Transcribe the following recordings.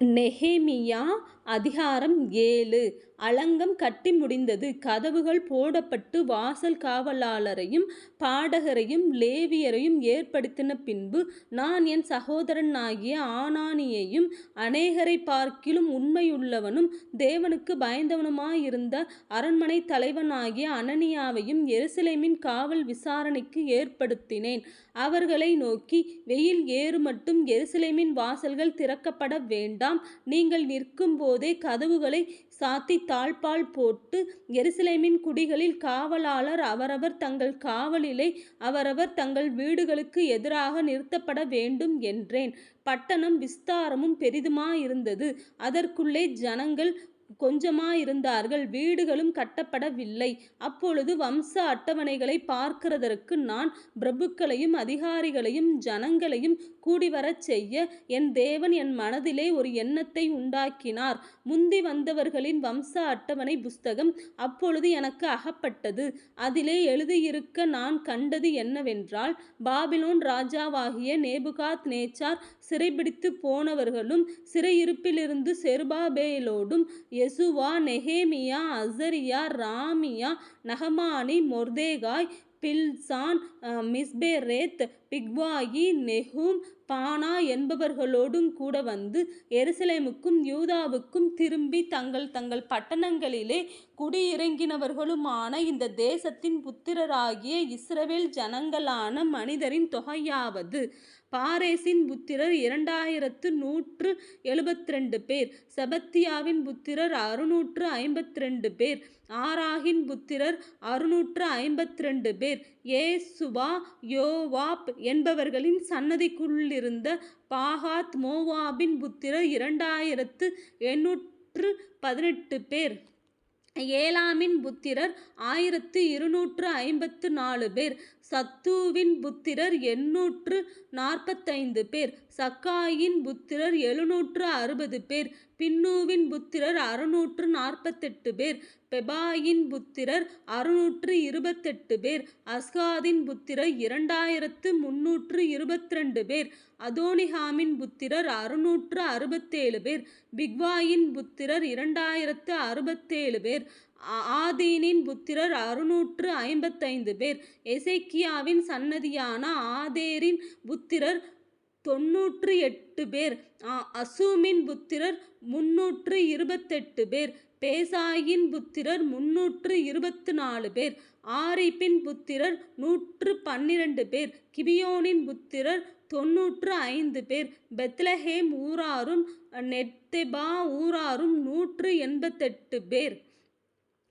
நெகேமியா அதிகாரம் 7. அலங்கம் கட்டி முடிந்தது. கதவுகள் போடப்பட்டு வாசல் காவலாளரையும் பாடகரையும் லேவியரையும் ஏற்படுத்தின பின்பு நான் என் சகோதரனாகிய ஆனானியையும் அநேகரை பார்க்கிலும் உண்மையுள்ளவனும் தேவனுக்கு பயந்தவனுமாயிருந்த அரண்மனை தலைவனாகிய அனனியாவையும் எருசலேமின் காவல் விசாரணைக்கு ஏற்படுத்தினேன். அவர்களை நோக்கி, வெயில் ஏறுமட்டும் எருசலேமின் வாசல்கள் திறக்கப்பட வேண்டாம். நீங்கள் நிற்கும் போதே கதவுகளை சாத்தி தாழ்ப்பாள் போட்டு எருசலேமின் குடிகளில் காவலாளர் அவரவர் தங்கள் காவலிலே அவரவர் தங்கள் வீடுகளுக்கு எதிராக நிறுத்தப்பட வேண்டும் என்றேன். பட்டணம் விஸ்தாரமும் பெரிதுமாயிருந்தது. அதற்குள்ளே ஜனங்கள் கொஞ்சமாயிருந்தார்கள். வீடுகளும் கட்டப்படவில்லை. அப்பொழுது வம்ச அட்டவணைகளை பார்க்கிறதற்கு நான் பிரபுக்களையும் அதிகாரிகளையும் ஜனங்களையும் கூடிவரச் செய்ய என் தேவன் என் மனதிலே ஒரு எண்ணத்தை உண்டாக்கினார். முந்தி வந்தவர்களின் வம்ச அட்டவணை புஸ்தகம் அப்பொழுது எனக்கு அகப்பட்டது. அதிலே எழுதியிருக்க நான் கண்டது என்னவென்றால், பாபிலோன் ராஜாவாகிய நேபுகாத் நேச்சார் சிறைபிடித்து போனவர்களும் சிறையிருப்பிலிருந்து செருபாபேலோடும் யெசுவா நெகேமியா அசரியா ராமியா நகமானி மொர்தேகாய் பில்சான் மிஸ்பேரேத் பிக்வாயி நெஹூம் பானா என்பவர்களோடும் கூட வந்து எருசலேமுக்கும் யூதாவுக்கும் திரும்பி தங்கள் தங்கள் பட்டணங்களிலே குடியிறங்கினவர்களுமான இந்த தேசத்தின் புத்திரராகிய இஸ்ரவேல் ஜனங்களான மனிதரின் தொகையாவது: பாரேசின் புத்திரர் 2172 பேர். செபத்தியாவின் புத்திரர் 652 பேர். ஆராகின் புத்திரர் 652 பேர். ஏசுவா யோவாப் என்பவர்களின் சன்னதிக்குள்ளிருந்த பாகாத் மோவாபின் புத்திரர் 2818 பேர். ஏலாமின் புத்திரர் 1254 பேர். சத்தூவின் புத்திரர் 845 பேர். சக்காயின் புத்திரர் 760 பேர். பின்னூவின் புத்திரர் 648 பேர். பெபாயின் புத்திரர் 628 பேர். அஸ்காதின் புத்திரர் 2322 பேர். அதோனிகாமின் புத்திரர் 667 பேர். பிக்வாயின் புத்திரர் 2067 பேர். ஆதீனின் புத்திரர் 655 பேர். எசேக்கியாவின் சன்னதியான ஆதேரின் புத்திரர் 98 பேர். அசூமின் புத்திரர் 328 பேர். பேசாயின் புத்திரர் 324 பேர். ஆரிப்பின் புத்திரர் 112 பேர். கிபியோனின் புத்திரர் 95 பேர். பெத்லஹேம் ஊராரும் நெத்தெபா ஊராரும் 188 பேர்.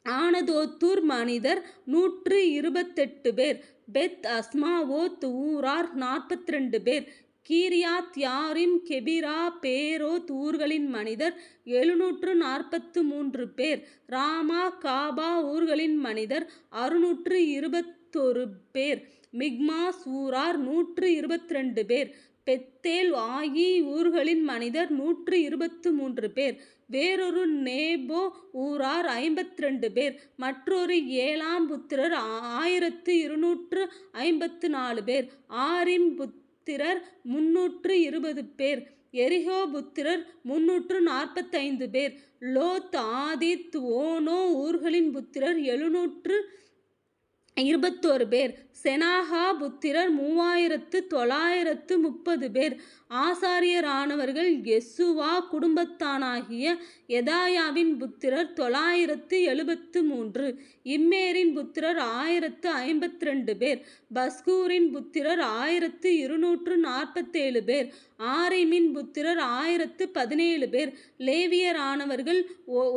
ஆனதோத்தூர் மனிதர் 128 பேர். பெத் அஸ்மாவோத் ஊரார் 42 பேர். கீரியாத் யாரிம் கெபிரா பேரோத் ஊர்களின் மனிதர் 743 பேர். ராமா காபா ஊர்களின் மனிதர் 621 பேர். மிக்மாஸ் ஊரார் 122 பேர். பெத்தேல் ஆயி ஊர்களின் மனிதர் 123 பேர். வேறொரு நேபோ ஊரார் 52 பேர். மற்றொரு ஏலாம் புத்திரர் 1254 பேர். ஆரிம் புத்திரர் 320 பேர். எரிகோ புத்திரர் 345 பேர். லோத் ஆதித் ஓனோ ஊர்களின் புத்திரர் 721 பேர். செனாகா புத்திரர் 3930 பேர். ஆசாரியரானவர்கள் யெசுவா குடும்பத்தானாகிய யெதாயாவின் புத்திரர் 973. இம்மேரின் புத்திரர் 1052 பேர். பஸ்கூரின் புத்திரர் 1247 பேர். ஆரிமின் புத்திரர் 1017 பேர். லேவியரானவர்கள்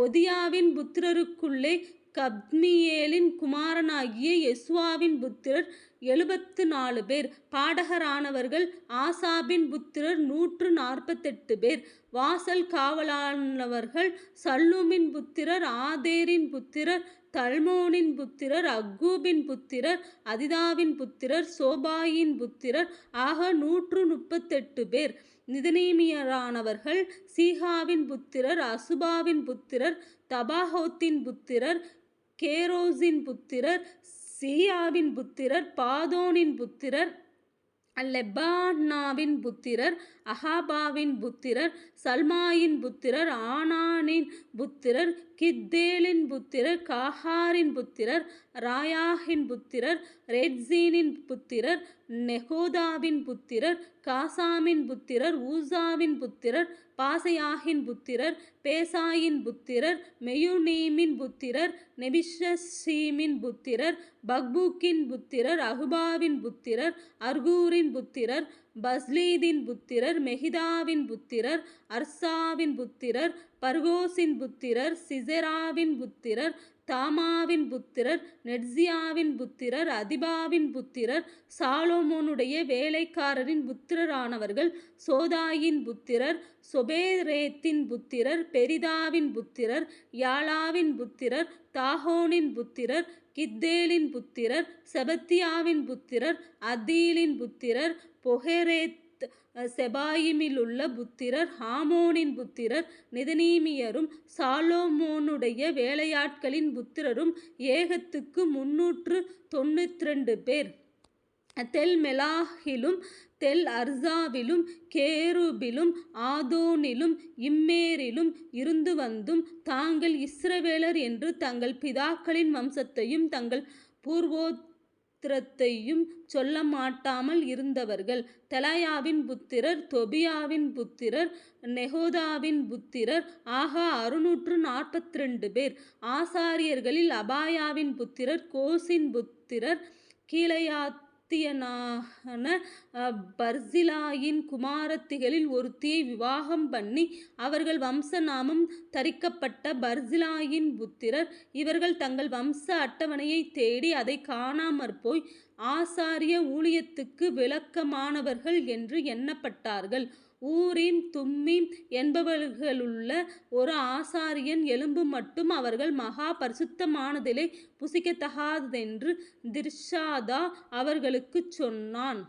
ஒதியாவின் புத்திரருக்குள்ளே கத்மியேலின் குமாரனாகிய யெசுவாவின் புத்திரர் 74 பேர். பாடகரானவர்கள் ஆசாபின் புத்திரர் 148 பேர். வாசல் காவலானவர்கள் சல்லூமின் புத்திரர் ஆதேரின் புத்திரர் தல்மோனின் புத்திரர் அக்கூபின் புத்திரர் அதிதாவின் புத்திரர் சோபாயின் புத்திரர் ஆக 138 பேர். நிதனீமியரானவர்கள் சீகாவின் புத்திரர் அசுபாவின் புத்திரர் தபாகோத்தின் புத்திரர் கேரோசின் புத்திரர் சீயாவின் புத்திரர் பாதோனின் புத்திரர் லெபானாவின் புத்திரர் அகாபாவின் புத்திரர் சல்மாயின் புத்திரர், ஆனானின் புத்திரர், கித்தேலின் புத்திரர், காஹாரின் புத்திரர், ராயாகின் புத்திரர், ரெட்சீனின் புத்திரர், நெகோதாவின் புத்திரர், காசாமின் புத்திரர், ஊசாவின் புத்திரர், பாசையாகின் புத்திரர், பேசாயின் புத்திரர், மெயுனீமின் புத்திரர், நெபிஷசீமின் புத்திரர், பக்பூக்கின் புத்திரர், அகுபாவின் புத்திரர், அர்கூரின் புத்திரர், பஸ்லீதின் புத்திரர், மெகிதாவின் புத்திரர், அர்சாவின் புத்திரர், பர்கோசின் புத்திரர், சிசெராவின் புத்திரர், தாமாவின் புத்திரர், நெட்சியாவின் புத்திரர், அதிபாவின் புத்திரர், சாலோமோனுடைய வேலைக்காரரின் புத்திரரானவர்கள், சோதாயின் புத்திரர், சொபேரேத்தின் புத்திரர், பெரிதாவின் புத்திரர், யாலாவின் புத்திரர், தாகோனின் புத்திரர், கித்தேலின் புத்திரர், செபத்தியாவின் புத்திரர், அதீலின் புத்திரர், பொகெரேத் செபாயிமிலுள்ள புத்திரர், ஆமோனின் புத்திரர், நிதனீமியரும், சாலோமோனுடைய வேலையாட்களின் புத்திரரும் ஏகத்துக்கு 392 பேர். தெல் மெலாகிலும் தெல் அர்சாவிலும் கேருபிலும் ஆதோனிலும் இம்மேரிலும் இருந்து வந்தும் தாங்கள் இஸ்ரவேலர் என்று தங்கள் பிதாக்களின் வம்சத்தையும் தங்கள் பூர்வோத்திரத்தையும் சொல்ல மாட்டாமல் இருந்தவர்கள். தெலாயாவின் புத்திரர், தொபியாவின் புத்திரர், நெகோதாவின் புத்திரர் ஆக 642 பேர். ஆசாரியர்களில் அபாயாவின் புத்திரர், கோசின் புத்திரர், கீலேயாத்தியனான பர்சிலாயின் குமாரத்திகளில் ஒருத்தியை விவாகம் பண்ணி அவர்கள் வம்ச நாமம் தரிக்கப்பட்ட பர்சிலாயின் புத்திரர். இவர்கள் தங்கள் வம்ச அட்டவணையை தேடி அதை காணாமற்போய் ஆசாரிய ஊழியத்துக்கு விலக்கமானவர்கள் என்று எண்ணப்பட்டார்கள். ஊரீம் தும்மீம் என்பவர்களுள்ள ஒரு ஆசாரியன் எலும்பு மட்டும் அவர்கள் மகா பரிசுத்தமானதிலே புசிக்கத்தகாதென்று திர்ஷாதா அவர்களுக்குச் சொன்னான்.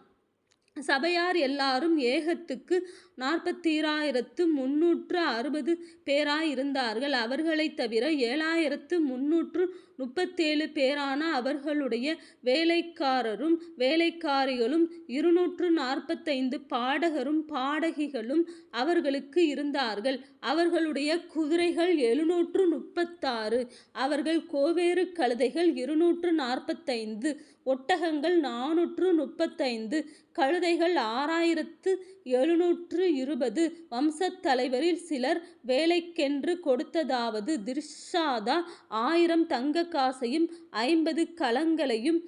சபையார் எல்லாரும் ஏகத்துக்கு 40360 பேராயிருந்தார்கள். அவர்களைத் தவிர 7337 பேரான அவர்களுடைய வேலைக்காரரும் வேலைக்காரிகளும் 245 பாடகரும் பாடகிகளும் அவர்களுக்கு இருந்தார்கள். அவர்களுடைய குதிரைகள் 736, அவர்கள் கோவேறு கழுதைகள் 245, ஒட்டகங்கள் 435, கழுதைகள் 6720. வம்சத் தலைவரில் சிலர் வேலைக்கென்று கொடுத்ததாவது: திர்ஷாதா 1000 தங்க காசையும் 50 கலங்களையும்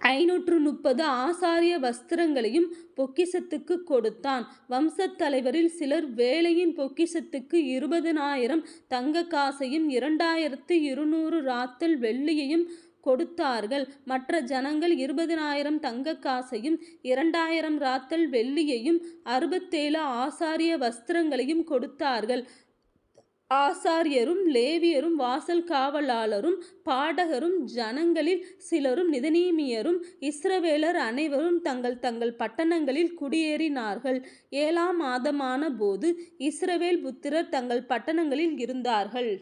530 ஆசாரிய வஸ்திரங்களையும் பொக்கிஷத்துக்கு கொடுத்தான். வம்சத் தலைவரில் சிலர் வேலையின் பொக்கிஷத்துக்கு 20,000 தங்க காசையும் 2200 ராத்தல் வெள்ளியையும் கொடுத்தார்கள். மற்ற ஜனங்கள் 20,000 தங்க காசையும் 2000 ராத்தல் வெள்ளியையும் 67 ஆசாரிய வஸ்திரங்களையும் கொடுத்தார்கள். ஆசாரியரும் லேவியரும் வாசல் காவலாளரும் பாடகரும் ஜனங்களில் சிலரும் நிதனீமியரும் இஸ்ரவேலர் அனைவரும் தங்கள் தங்கள் பட்டணங்களில் குடியேறினார்கள். 7ஆம் மாதமான போது இஸ்ரவேல் புத்திரர் தங்கள் பட்டணங்களில் இருந்தார்கள்.